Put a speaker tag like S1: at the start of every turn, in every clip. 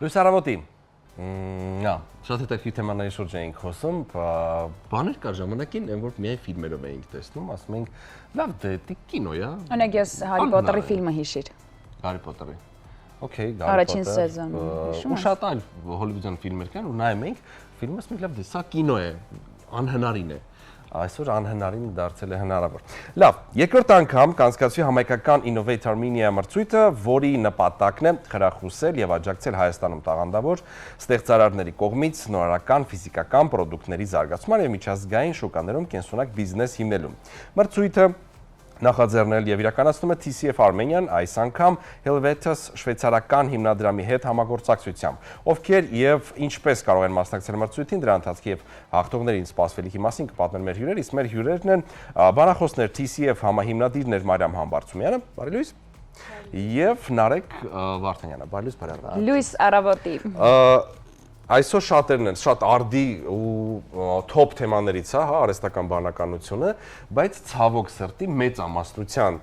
S1: Լույս առավոտի։ Շատ հետաքրքիր թեմաների շուրջ էինք խոսում, բաներ կար ժամանակին, այն որ միայն ֆիլմերով էինք տեսնում, ասում էինք, լավ, դե կինո է։
S2: Օրինակ ես Հարի Պոտերի ֆիլմը հիշիր։
S1: Հարի Պոտերի։ Okay,
S2: Առաջին սեզոնը։
S1: Ու շատ այլ հոլիվուդյան ֆիլմեր կան, ու նայում ենք, ֆիլմը ասում ենք, լավ, դե սա կինո է, անհնարին է։ Այսօր անհնարին դարձել է հնարավոր։ Լավ, երկրորդ անգամ կանցկացվի համայնքական Innovate Armenia մրցույթը, որի նպատակն է խրախուսել եւ աջակցել Հայաստանում տաղանդավոր ստեղծարարների կողմից նորարարական ֆիզիկական պրոդուկտների զարգացման եւ միջազգային շուկաներում կենսունակ բիզնես հիմնելու։ Մրցույթը նախաձեռնել եւ իրականացնում է TCF Armenian, այս անգամ Helvetas շվեյցարական հիմնադրամի հետ համագործակցությամբ։ Ովքեր եւ ինչպես կարող են մասնակցել մրցույթին, դրա ընթացքի եւ հաղթողներին սպասվելիքի մասին կպատմեն մեր հյուրերը, իսկ մեր հյուրերն են բանախոսներ TCF համահիմնադիրներ Մարիամ Համբարձումյանը, բարի լույս, եւ Նարեկ Վարդանյանը, բարի լույս, բարի առավոտ։
S2: Լույս առավոտի։
S1: Այսօր շատերն են, շատ արդի ու թոփ թեմաներից է, հա, արհեստական բանականությունը, բայց ցավոք սրտի մեծ ամասնության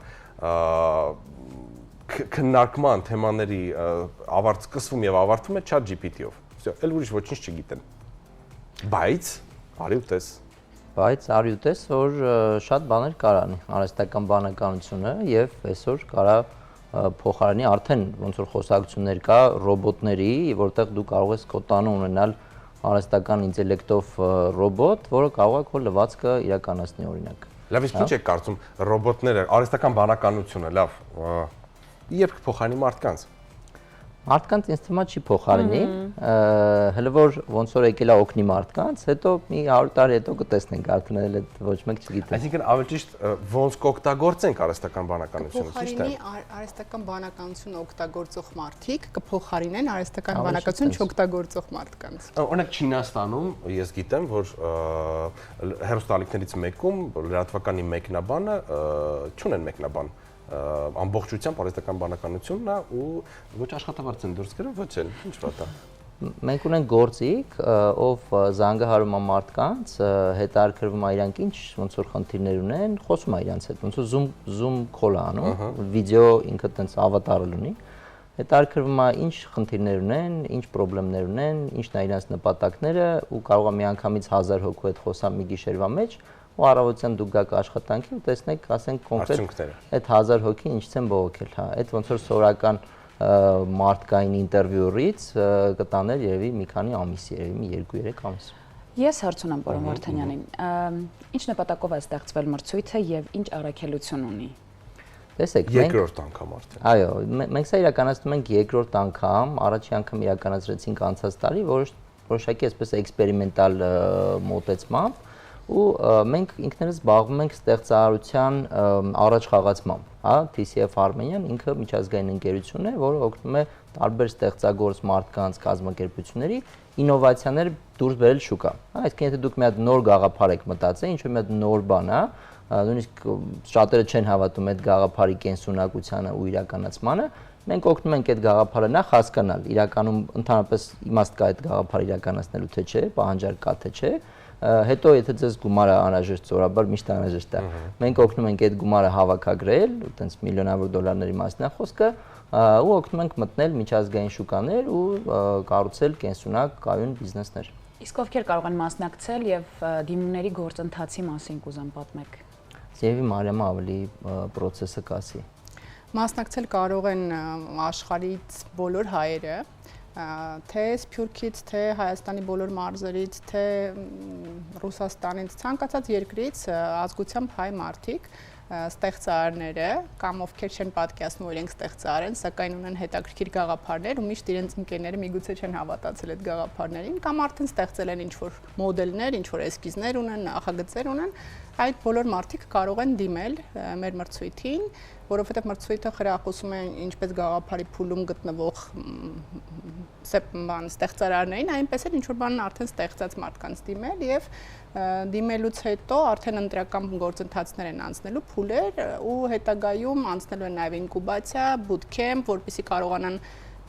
S1: քննարկման թեմաների սկսվում եւ ավարտվում է ChatGPT-ով։ Всё, էլ ուրիշ ոչինչ չգիտեն։ Բայց արի ու տես։
S3: Բայց արի ու տես, որ շատ բաներ կարան արհեստական բանականությունը եւ այսօր կարա փոխարինի արդեն ոնց որ խոսակցություններ կա ռոբոտների, որտեղ դու կարող ես քո տանը ունենալ արհեստական ինտելեկտով ռոբոտ, որը կարող է քո լվացքը իրականացնի օրինակ։
S1: Լավ, իսկ ինչ եք կարծում ռոբոտները, արհեստական բանականությունը, լավ, երբ կփոխարինի մարդկանց։
S3: Մարդկանց ինձ թվում է չի փոխարինի, հələ որ ոնց որ եկել է օգնի մարդկանց, հետո մի 100 տարի հետո կտեսնենք արդեն էլ ոչ մեկ չգիտեն։
S1: Այսինքն ավելի ճիշտ ոնց կօգտագործենք արհեստական բանականությունը, ճիշտ է։
S4: Փոխարինի արհեստական բանականություն օգտագործող մարդիկ կփոխարինեն արհեստական բանականություն չօգտագործող մարդկանց։
S1: Օրինակ Չինաստանում ես գիտեմ, որ հեռուստաալիքներից մեկում լրատվականի մեկնաբանը չունեն մեկնաբան ամբողջությամբ արհեստական բանականությունն է ու ոչ աշխատավարձ են դուրս գրել, ոչ էլ, ինչ վատ է։
S3: Մենք ունենք գործիք, ով զանգահարում է մարդկանց, հետաքրքրվում է իրանք ինչ ոնց որ խնդիրներ ունեն, խոսում է իրանց հետ, ոնց որ Zoom call անում, վիդեո ինքը տենց ավատարը ունի, հետաքրքրվում է ինչ խնդիրներ ունեն, ինչ խնդիրներ ունեն, ինչն է իրանց նպատակները ու կարող է միանգամից 1000 հոգու հետ խոսալ մի գիշերվա մեջ ու առավոտյան դուք գաք աշխատանքի ու տեսնեք, ասենք կոնկրետ այդ 1000 հոգին ինչից են բողոքել, հա, այդ ոնց որ սովորական մարդկային ինտերվյուից կտաներ երևի մի քանի ամիս, երևի մի 2-3 ամիս։
S2: Ես հարց ունեմ պարոն Վարդանյանին, ինչ նպատակով է ստեղծվել մրցույթը եւ ինչ առաքելություն ունի։
S3: Տեսեք,
S1: երկրորդ անգամ արդեն։
S3: Այո, մենք սա իրականացնում ենք երկրորդ անգամ, առաջին անգամ իրականացրեցինք անցած տարի, որոշակի այսպես էքսպերիմենտալ մոտեցմամբ ու մենք ինքներս զբաղվում ենք ստեղծարարության առաջխաղացմամբ, հա, TCF Armenian ինքը միջազգային ընկերություն է, որը օգնում է տարբեր ստեղծագործ մարդկանց կազմակերպությունների ինովացիաներ դուրս բերել շուկա։ Այսինքն եթե դուք մի հատ նոր գաղափար եք մտածել, ինչ որ մի հատ նոր բան է, նույնիսկ շատերը չեն հավատում այդ գաղափարի կենսունակությանը ու իրականացմանը, մենք օգնում ենք այդ գաղափարը նախ հասկանալ, իրականում ընդհանրապես իմաստ կա այդ գաղափարը իրականացնելու թե չէ, պահանջարկ կա թե չէ, հետո եթե ձեզ գումարը անհրաժեշտ սովորաբար միշտ անհրաժեշտ է։ Մենք օգնում ենք այդ գումարը հավաքագրել, այտենց միլիոնավոր դոլարների մասն է խոսքը, ու օգնում ենք մտնել միջազգային շուկաներ ու կառուցել կենսունակ կայուն բիզնեսներ։
S2: Իսկ ովքեր կարող են մասնակցել եւ դիմումների գործընթացի մասին կուզեմ պատմեք։
S3: Եվի Մարիամը ավելի process-ը կասի։
S4: Մասնակցել կարող են աշխարհից բոլոր հայերը, թե Սփյուռքից, թե Հայաստանի բոլոր մարզերից, թե Ռուսաստանից, ցանկացած երկրից ազգությամբ հայ մարդիկ, ստեղծարարները կամ ովքեր չեն պատկերացնում, որ իրենք ստեղծարար են, սակայն ունեն հետաքրքիր գաղափարներ ու միշտ իրենց ընկերները միգուցե չեն հավատացել այդ գաղափարներին կամ արդեն ստեղծել են ինչ-որ մոդելներ, ինչ-որ էսկիզներ ունեն, նախագծեր ունեն, այդ բոլոր մարդիկ կարող են դիմել մեր մրցույթին, որովհետև մրցույթը խրախուսում է ինչպես գաղափարի փուլում գտնվող ստեղծարարներին, այնպես էլ ինչ-որ բան արդեն ստեղծած մարդկանց դիմել եւ դիմելուց հետո արդեն ընտրական գործընթացներ են անցնելու փուլեր ու հետագայում անցնելու են նաեւ ինկուբացիա, bootcamp, որպեսզի կարողանան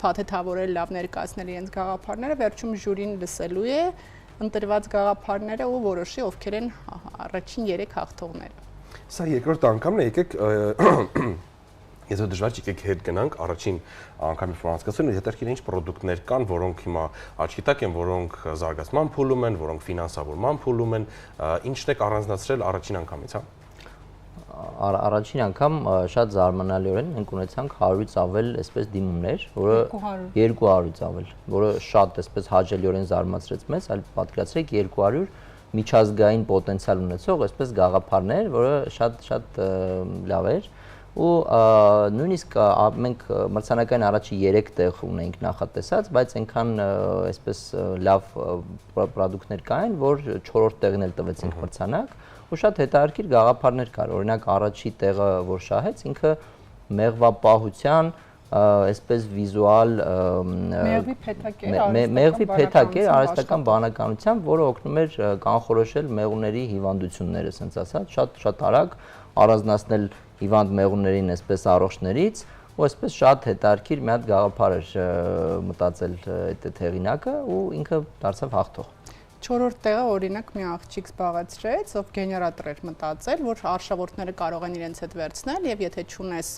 S4: փաթեթավորել լավ ներկայացնել իրենց գաղափարները, վերջում ժյուրին լսելու է ընտրված գաղափարները ու որոշի ովքեր են առաջին 3 հաղթողները։
S1: Սա երկրորդ անգամն է, եկեք Եթե դժվար չի եկեք հետ գնանք առաջին անգամ ինֆորմացիան, հետաքրքիր ինչ պրոդուկտներ կան, որոնք հիմա աչքի տակ են, որոնք զարգացման փուլում են, որոնք ֆինանսավորման փուլում են, ինչն եք առանձնացրել առաջին անգամից, հա։
S3: Առաջին անգամ շատ զարմանալիորեն մենք ունեցանք 100-ից ավել այսպես դիմումներ, որը 200-ից ավել, որը շատ այսպես հաճելիորեն զարմացրեց մեզ, այլ պատկերացրեք 200 միջազգային պոտենցիալ ունեցող այսպես գաղափարներ, որը շատ լավ էր ու նույնիսկ մենք մրցանակային առաջի 3 տեղ ունենք նախատեսած, բայց այնքան այսպես լավ պրոդուկտներ կային, որ 4-րդ տեղին էլ տվեցինք մրցանակ ու շատ հետաքրքիր գաղափարներ կար, օրինակ առաջի տեղը որ շահեց, ինքը մեղվապահության այսպես վիզուալ մեղվի փեթակեր արհեստական բանականությամբ, որը օգնում էր կանխորոշել մեղուների հիվանդությունները, ասենց ասած, շատ արագ առանձնացնել հիվանդ մեղուներին այսպես առողջներից ու այսպես շատ հետաքրքիր մի հատ գաղափար էր մտածել այդ հեղինակը ու ինքը դարձավ հաղթող։
S4: 4-րդ տեղը օրինակ մի աղջիկ զբաղեցրեց, ով գեներատոր էր մտածել, որ արշավորդները կարող են իրենց հետ վերցնել եւ եթե չունես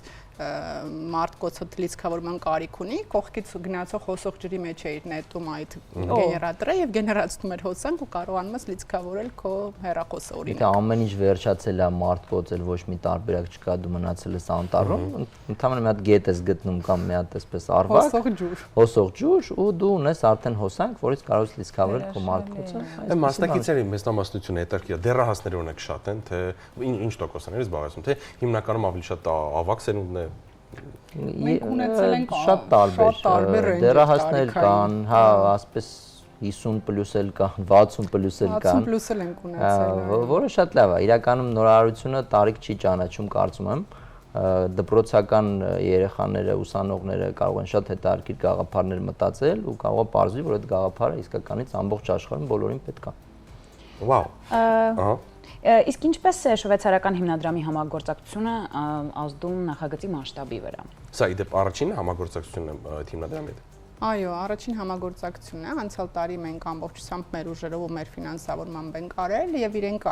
S4: մարտկոցը լիցքավորման կարիք ունի, կողքից գնացող հոսող ջրի մեջ է իր նետում այդ գեներատորը եւ գեներացնում էր հոսանք ու կարողանում ես լիցքավորել քո հեռախոսը օրինակ։
S3: Եթե ամեն ինչ վերջացել է մարտկոցել, ոչ մի տարբերակ չկա, դու մնացել ես անտառում, ընդհանրապես մի հատ գետ ես գտնում կամ մի հատ այսպես արվակ, հոսող ջուր ու դու ունես արդեն հոսանք, որից կարող ես լիցքավորել քո մարտկոցը։
S1: Մասնակիցների մեծամասնությունը հետաքրքիր է, դեռահասների օրինակ շատ են, թե ինչ տոկոսն է զբաղեցնում, թե հիմնականում ավելի շատ ավակ սերունդն է։
S4: Մենք ունեցել ենք
S3: շատ տարբեր դեռահասներ կան, հա, ասպես 50+ էլ կան, 60+ էլ կան։
S4: 60+ էլ ենք ունեցել։
S3: Որը շատ լավ է, իրականում նորարարությունը տարիք չի ճանաչում, կարծում եմ։ Դպրոցական երեխաները, ուսանողները կարող են շատ հետաքրքիր գաղափարներ մտածել ու կարող է պարզվի, որ այդ գաղափարը իսկականից ամբողջ աշխարհում բոլորին պետք է։
S1: Վաու։ Ահա։
S2: Իսկ ինչպես է շվեյցարական հիմնադրամի համագործակցությունը ազդում նախագծի մասշտաբի վրա։
S1: Սա իդեպ առաջին համագործակցությունն է այդ հիմնադրամի հետ։
S4: Այո, առաջին համագործակցությունն է, անցյալ տարի մենք ամբողջությամբ մեր ուժերով ու մեր ֆինանսավորմամբ ենք արել եւ իրենք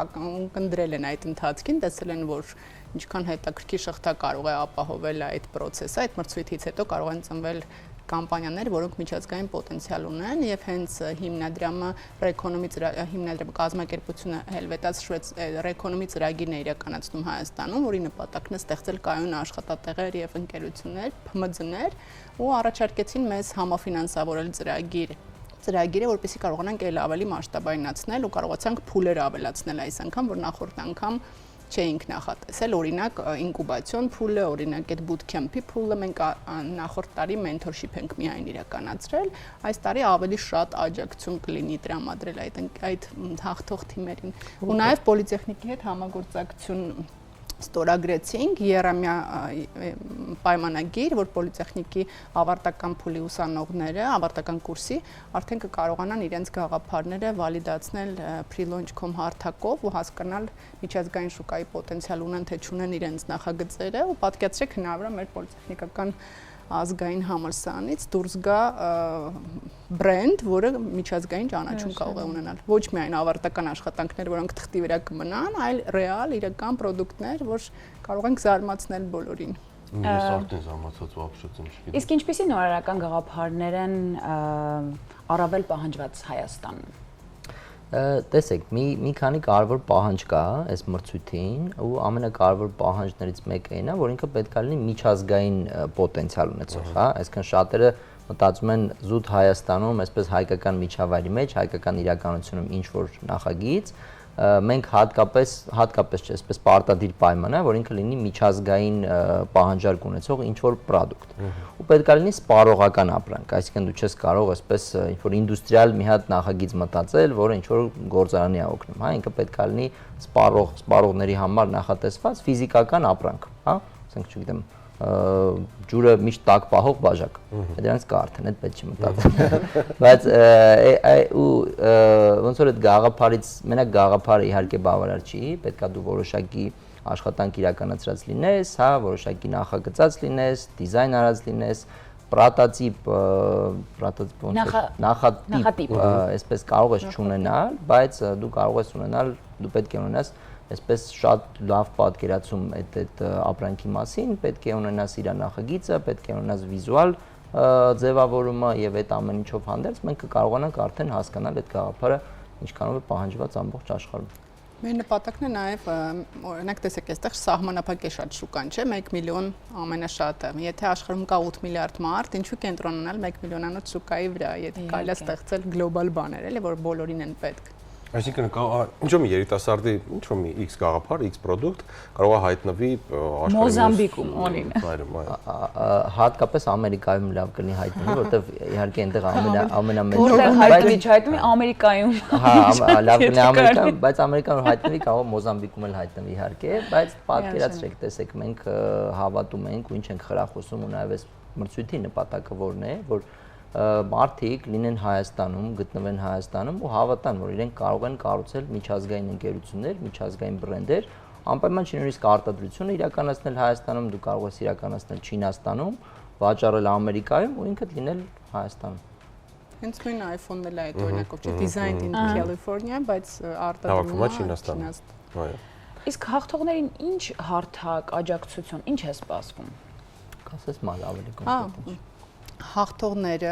S4: կնդրել են այդ ընթացքին, տեսել են, որ ինչքան հետաքրքիր շղթա կարող է ապահովել այդ process-ը, այդ մրցույթից հետո կարող են ծնվել կամպանիաներ, որոնք միջազգային պոտենցիալ ունեն եւ հենց հիմնադրամը հիմնադրամը կազմակերպությունը Helvetas Reconomy ծրագիրն է իրականացնում Հայաստանում, որի նպատակն է ստեղծել կայուն աշխատատեղեր եւ ընկերություններ, ՓՄԶ-ներ ու առաջարկեցին մեզ համաֆինանսավորել ծրագիրը, որպեսզի կարողանանք ել ավելի մասշտաբայնացնել ու կարողացանք փուլեր ավելացնել այս անգամ, որ նախորդ անգամ չէինք նախատեսել, օրինակ ինկուբացիոն փուլը, օրինակ այդ bootcamp-ի փուլը մենք նախորդ տարի mentorship ենք միայն իրականացրել, այս տարի ավելի շատ աջակցություն կլինի տրամադրել այդ հաղթող թիմերին։ Ու նաև պոլիտեխնիկի հետ համագործակցություն ստորագրեցինք երամյա պայմանագիր, որ պոլիտեխնիկի ավարտական փուլի ուսանողները, ավարտական կուրսի արդեն կկարողանան իրենց գաղափարները վալիդացնել pre-launch.com հարթակով ու հասկանալ միջազգային շուկայի պոտենցիալ ունեն թե չունեն իրենց նախագծերը ու պատկերացրեք հնարավոր է մեր պոլիտեխնիկական ազգային համալսարանից դուրս գա բրենդ, որը միջազգային ճանաչում կարող է ունենալ։ Ոչ միայն ավարտական աշխատանքներ, որոնք թղթի վրա կմնան, այլ ռեալ իրական պրոդուկտներ, որ կարող ենք զարմացնել բոլորին։
S1: Ես արդեն զարմացած ու ապշեցին չգիտեմ։
S2: Իսկ ինչպիսի նորարարական գաղափարներ են առավել պահանջված Հայաստանում։
S3: Տեսեք, մի քանի կարևոր պահանջ կա այս մրցույթին ու ամենակարևոր պահանջներից մեկը այն է, որ ինքը պետք է լինի միջազգային պոտենցիալ ունեցող, հա, այսինքն շատերը մտածում են զուտ Հայաստանում, այսպես հայկական միջավայրի մեջ, հայկական իրականությունում ինչ որ նախագիծ, մենք հատկապես չէ, այսպես պարտադիր պայման է, որ ինքը լինի միջազգային պահանջարկ ունեցող ինչ որ պրոդուկտ։ Ու պետք է լինի սպառողական ապրանք, այսինքն դու չես կարող այսպես ինչ որ ինդուստրիալ մի հատ նախագիծ մտածել, որը ինչ որ գործարանի է օգնում, հա, ինքը պետք է լինի սպառողների համար նախատեսված ֆիզիկական ապրանք, հա, ասենք չգիտեմ ջուրը միշտ տաք պահող բաժակ։ Դրանից կա արդեն, այդ պետք չի մտածել։ Բայց ու ոնց որ այդ գաղափարից մենակ գաղափարը իհարկե բավարար չի, պետքա դու որոշակի աշխատանք իրականացրած լինես, հա, որոշակի նախագծած լինես, դիզայն արած լինես, պրոտոտիպ նախատիպ այսպես կարող ես չունենալ, բայց դու կարող ես ունենալ, դու պետք է ունենաս այսպես շատ լավ պատկերացում այդ ապրանքի մասին, պետք է ունենաս իր նախագիծը, պետք է ունենաս վիզուալ ձևավորումը եւ այդ ամեն ինչով հանդերձ մենք կկարողանանք արդեն հասկանալ այդ գաղափարը ինչքանով է պահանջված ամբողջ աշխարհում։
S4: Մեր նպատակն է նաև օրինակ տեսեք, այստեղ սահմանափակ է շատ շուկան, չէ՞, 1 միլիոն ամենաշատը։ Եթե աշխարհում կա 8 միլիարդ մարդ, ինչու կենտրոնանալ 1 միլիոնանոց շուկայի վրա, եթե կարելի է ստեղծել գլոբալ բաներ, էլի, որ բոլորին են պետք։
S1: Այսինքն ինչ-որ մի երիտասարդի ինչ-որ մի X գաղափար, X product կարող է հայտնվի աշխարհի
S2: Մոզամբիկում օրին։
S3: Հատկապես Ամերիկայում լավ կլինի հայտնվի, որտեվ իհարկե այնտեղ ամենամեծ
S2: Որտեղ հայտնվի չհայտնվի Ամերիկայում։
S3: Հա, լավ կլինի Ամերիկայում, բայց Ամերիկայում հայտնվի, կարող Մոզամբիկում էլ հայտնվի իհարկե, բայց պատկերացրեք, տեսեք, մենք հավատում ենք ու ինչ ենք խրախուսում ու նաև այս մրցույթի նպատակը որն է, որ մարդիկ լինեն Հայաստանում, գտնվեն Հայաստանում ու հավատան, որ իրենք կարող են կառուցել միջազգային ընկերություններ, միջազգային բրենդեր, անպայման չի նույնիսկ արտադրությունը իրականացնել Հայաստանում, դու կարող ես իրականացնել Չինաստանում, վաճառել Ամերիկայում ու ինքդ լինել Հայաստանում։
S4: Հենց նույն iPhone-ն էլ է այդ օրինակով, չէ, designed in California, բայց արտադրումը Չինաստանում։
S1: Այո։
S2: Իսկ հաղթողներին ինչ հարթակ, աջակցություն, ինչ է սպասվում։
S3: Կասես մալ ավելի կոնկրետ։
S4: Հաղթողները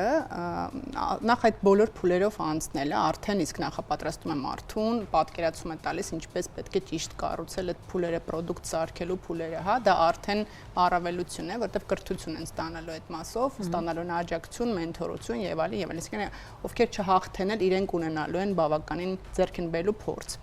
S4: նախ այդ բոլոր փուլերով անցնելը արդեն իսկ նախապատրաստում է մարդուն, պատկերացում է տալիս ինչպես պետք է ճիշտ կառուցել այդ փուլերը, product սարքելու փուլերը, հա, դա արդեն առավելություն է, որտեղ կրթություն են ստանալու այդ մասով, ստանալու են աջակցություն, մենթորություն եւ այլն եւ այլն, այսինքն ովքեր չհաղթեն էլ իրենք ունենալու են բավականին ձեռք են բերելու փորձ։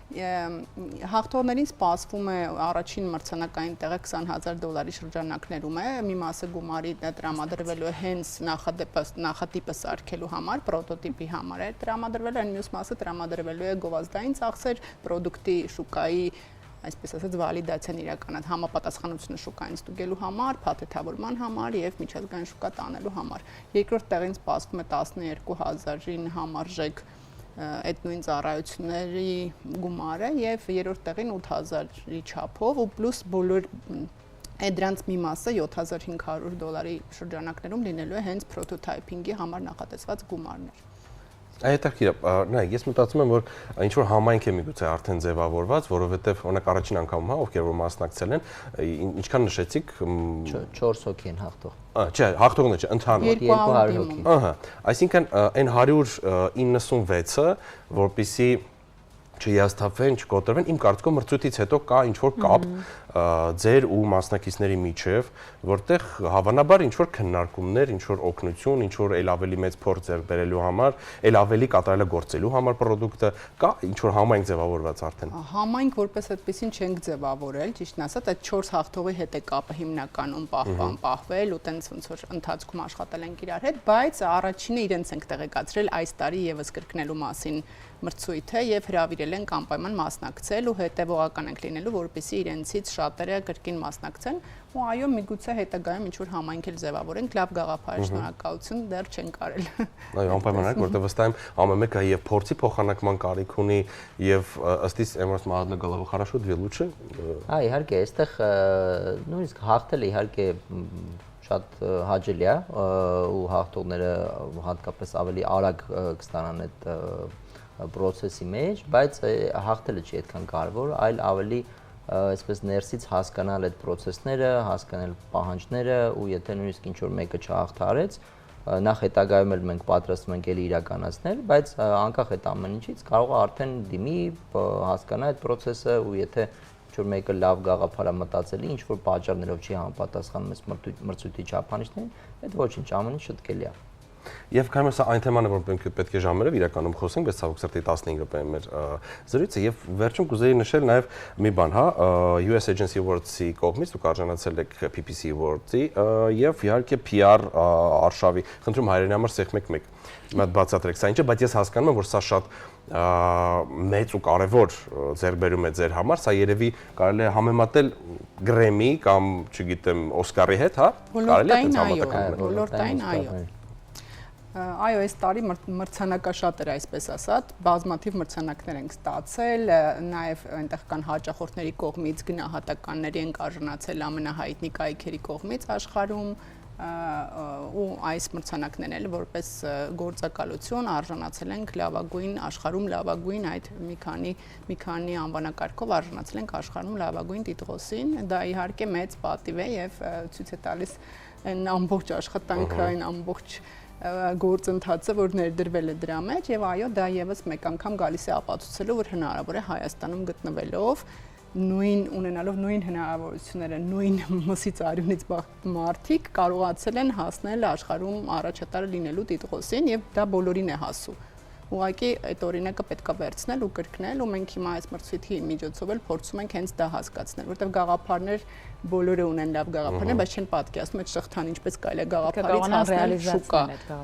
S4: Հաղթողներին սպասվում է առաջին մրցանակային տեղը $20,000 շրջանակներում է, մի մասը գումարի տրամադրվելու է հենց նախատիպը սարքելու համար, պրոտոտիպի համար է տրամադրվելու, այն մյուս մասը տրամադրվելու է գովազդային ծախսեր, պրոդուկտի շուկայի, այսպես ասած, վալիդացիան իրականացնել, համապատասխանությունը շուկային ստուգելու համար, փաթեթավորման համար եւ միջազգային շուկա տանելու համար։ Երկրորդ տեղին սպասվում է $12,000-ին համարժեք այդ նույն ծառայությունների գումարը եւ երրորդ տեղին $8,000-ի չափով ու պլյուս բոլոր այդ դրանց մի մասը $7,500 շրջանակներում լինելու է հենց պրոտոտայփինգի համար նախատեսված գումարներ։
S1: Հետաքրքիր է, նայեք, ես մտածում եմ, որ ինչ որ համայնք է միգուցե արդեն ձևավորված, որովհետև օրինակ առաջին անգամ, հա, ովքեր որ մասնակցել են, ինչքան նշեցիք
S3: 4 հոգի են հաղթող։
S1: Չէ, հաղթողն չէ, ընդհանուր
S3: 200 հոգի։
S1: Ահա, այսինքն այն 196-ը, որպեսի չհիասթափվեն, չկոտրվեն, իմ կարծիքով մրցույթից հետո կա ինչ-որ կապ ձեր ու մասնակիցների միջև, որտեղ հավանաբար ինչ-որ քննարկումներ, ինչ-որ օգնություն, ինչ-որ ել ավելի մեծ փորձ ձեռք բերելու համար, ել ավելի կատարելագործելու համար պրոդուկտը, կա ինչ-որ համայնք ձևավորված արդեն։
S4: Համայնք որպես այդպեսին չենք ձևավորել, ճիշտն ասած, այդ 4 հաղթողի հետ է կապը հիմնականում պահվել ու տենց ոնց որ ընթացքում աշխատել ենք իրար հետ, բայց առաջինը իրենց ենք տեղեկացրել այս տարի եւս կրկնելու մասին մրցույթը եւ հրավիրել ենք անպայման մասնակցել ու հետեւողական ենք լինելու, որպեսզի իրենցից շատերը կրկին մասնակցեն ու այո, միգուցե հետագայում ինչ-որ համայնք էլ ձևավորենք, լավ գաղափար, շնորհակալություն, դեռ չենք արել։
S1: Այո, անպայման արեք, որտեղ վստահ եմ ամեն մեկը եւ փորձի փոխանակման կարիք ունի եւ ըստ իս эмоց մահատնա գլխը хорошо две лучше։
S3: Հա, իհարկե, այստեղ նույնիսկ հաղթելը իհարկե շատ հաճելի է ու հաղթողները հատկապես ավելի արագ կստանան այդ process-ի մեջ, բայց հաղթելը չի այդքան կարևոր, այլ ավելի այսպես ներսից հասկանալ այդ process-ները, հասկանալ պահանջները ու եթե նույնիսկ ինչ որ մեկը չհաղթարեց, նախ հետագայում էլ մենք պատրաստվում ենք էլի իրականացնել, բայց անկախ այդ ամեն ինչից կարող է արդեն դիմի հասկանա այդ process-ը ու եթե ինչ որ մեկը լավ գաղափար է մտածելի, ինչ որ պատճառներով չի համապատասխանում այս մրցույթի չափանիշներին, այդ ոչինչ, ամեն ինչ շտկելի է։
S1: Եվ քանի որ սա այն թեման է, որ պետք է ժամերով իրականում խոսենք, բայց ցավոք սրտի 15 րոպե է մեր զրույցը եւ վերջում կուզեի նշել նաեւ մի բան, հա, US Agency Awards-ի կողմից դուք արժանացել եք PPC Awards-ի եւ իհարկե PR արշավի։ Խնդրում հայերենի համար սեղմ եք մեկ։ Մի հատ բացատրեք սա ինչ է, բայց ես հասկանում եմ, որ սա շատ մեծ ու կարևոր ձեռքբերում է ձեր համար, սա երևի կարելի է համեմատել Grammy կամ, չգիտեմ, Oscar-ի հետ, հա? Կարելի է այդպես համատեղել։
S4: Ոլորտային, այո։ Այո, այս տարի մրցանակաշատ էր, այսպես ասած, բազմաթիվ մրցանակներ ենք ստացել, նաև այնտեղ կան հաճախորդների կողմից գնահատականների ենք արժանացել ամենահայտնի կայքերի կողմից աշխարհում, ու այս մրցանակներն էլ որպես գործակալություն արժանացել ենք լավագույն աշխարհում լավագույն այդ մի քանի անվանակարգով արժանացել ենք աշխարհում լավագույն տիտղոսին դա իհարկե մեծ պատիվ է եւ ցույց է տալիս այն ամբողջ աշխատանքը այն ամբողջ գործընթացը որ ներդրվել է դրա մեջ եւ այո դա եւս մեկ անգամ գալիս է ապացուցելու որ հնարավոր է Հայաստանում գտնվելով նույն ունենալով նույն հնարավորությունները նույն մսից արյունից բախտ մարդիկ կարողացել են հասնել աշխարհում առաջատար լինելու տիտղոսին եւ դա բոլորին է հասու ուղղակի այդ օրինակը պետքա վերցնել ու կրկնել ու մենք հիմա այս մրցույթի միջոցով էլ փորձում ենք հենց դա հասկացնել որտեղ գաղափարներ բոլորը ունեն լավ գաղափարներ բայց չեն պատկերացնում այդ շղթան ինչպես կարելի է գաղափարից հասնել շուկա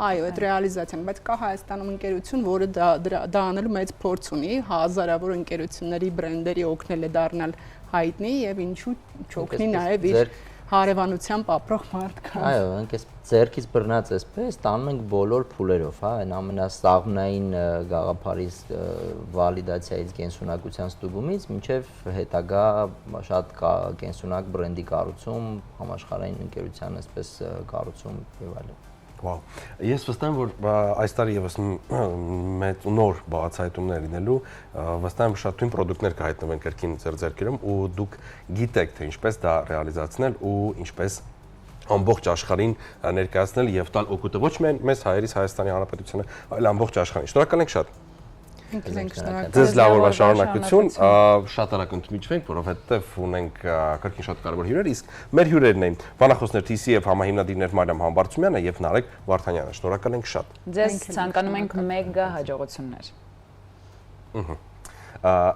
S4: այո այդ ռեալիզացիան բայց կա Հայաստանում ընկերություն որը դա անելու մեծ փորձ ունի հազարավոր ընկերությունների բրենդերի օգնել է դառնալ հայտնի եւ ինչու չօգնի նաեւ իր հարևանությամբ ապրող մարդկանց։
S3: Այո, մենք այս ձերքից բռնած էսպես տանում ենք բոլոր փուլերով, հա, այն ամենասաղմնային գաղափարի վալիդացիայից կենսունակության ստուգումից մինչև հետագա շատ կենսունակ բրենդի կառուցում, համաշխարհային ընկերության այսպես կառուցում եւ այլն։
S1: Վաու։ Ես վստահ եմ, որ այս տարի եւս մեծ ու նոր բացահայտումներ լինելու, վստահ եմ շատ թույն պրոդուկտներ կհայտնվեն կրկին ձեր ձեռքերում ու դուք գիտեք թե ինչպես դա ռեալիզացնել ու ինչպես ամբողջ աշխարհին ներկայացնել եւ տալ օգուտը ոչ միայն մեզ հայերից Հայաստանի Հանրապետությանը, այլ ամբողջ աշխարհին։ Շնորհակալ ենք շատ։ Ձեզ լավ օրվա շարունակություն, շատ արագ ընդմիջվենք, որովհետև ունենք կրկին շատ կարևոր հյուրեր, իսկ մեր հյուրերն են բանախոսներ TCF համահիմնադիրներ Մարիամ Համբարձումյանը եւ Նարեկ Վարդանյանը։ Շնորհակալ ենք շատ։
S2: Ձեզ ցանկանում ենք մեգա հաջողություններ։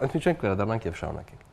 S1: Ընդմիջենք, վերադառնանք եւ շարունակենք։